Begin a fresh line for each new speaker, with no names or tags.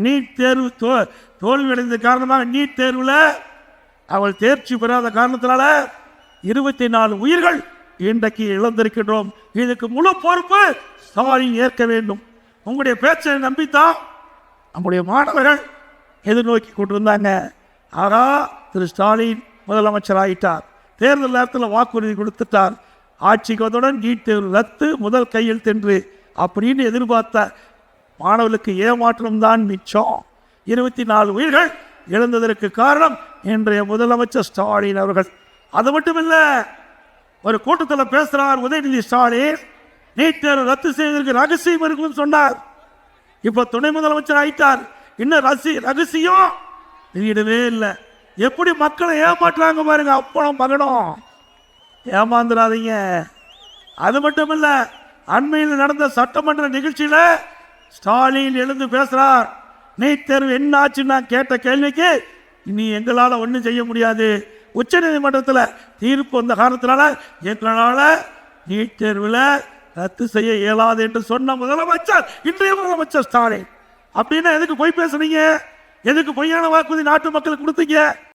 NEET தேர்வு தோல்வியடைந்த காரணமாக நீட் தேர்வில் அவள் தேர்ச்சி பெறாத காரணத்தினால 24 உயிர்கள் இன்றைக்கு இழந்திருக்கின்றோம். இதுக்கு முழு பொறுப்பு ஸ்டாலின் ஏற்க வேண்டும். உங்களுடைய பேச்சை நம்பித்தான் நம்முடைய மாணவர்கள் எதிர்நோக்கி கொண்டிருந்தாங்க. ஆகா, திரு ஸ்டாலின் முதலமைச்சர் ஆகிட்டார், தேர்தல் நேரத்தில் வாக்குறுதி கொடுத்துட்டார், ஆட்சிக்கு வந்தவுடன் நீட் தேர்வு ரத்து, முதல் கையில் தென்று அப்படின்னு எதிர்பார்த்த மாணவர்களுக்கு ஏமாற்றம் தான் மிச்சம். 24 உயிர்கள் இழந்ததற்கு காரணம் இன்றைய முதலமைச்சர் ஸ்டாலின் அவர்கள். அது மட்டும் இல்லை, ஒரு கூட்டத்தில் பேசுகிறார் உதயநிதி ஸ்டாலின், நீட் தேர்வு ரத்து செய்வதற்கு ரகசியம் இருக்குன்னு சொன்னார். இப்போ துணை முதலமைச்சர் ஆயிட்டார், இன்னும் ரகசியம் வெளியிடவே இல்லை. எப்படி மக்களை ஏமாற்றுறாங்க பாருங்க, அப்பனும் மகனும். ஏமாந்துடாதீங்க. அது மட்டும் இல்லை, அண்மையில் நடந்த சட்டமன்ற நிகழ்ச்சியில் ஸ்டாலின் எழுந்து பேசுகிறார். நீட் தேர்வு என்ன ஆச்சுன்னு நான் கேட்ட கேள்விக்கு, இனி எங்களால் ஒன்றும் செய்ய முடியாது, உச்ச நீதிமன்றத்தில் தீர்ப்பு வந்த காரணத்தினால எங்களால் நீட் தேர்வில் ரத்து செய்ய இயலாது என்று சொன்ன முதலமைச்சர் இன்றைய முதலமைச்சர் ஸ்டாலின். அப்படின்னா எதுக்கு பொய் பேசுறீங்க? எதுக்கு பொய்யான வாக்குறுதி நாட்டு மக்களுக்கு கொடுத்தீங்க?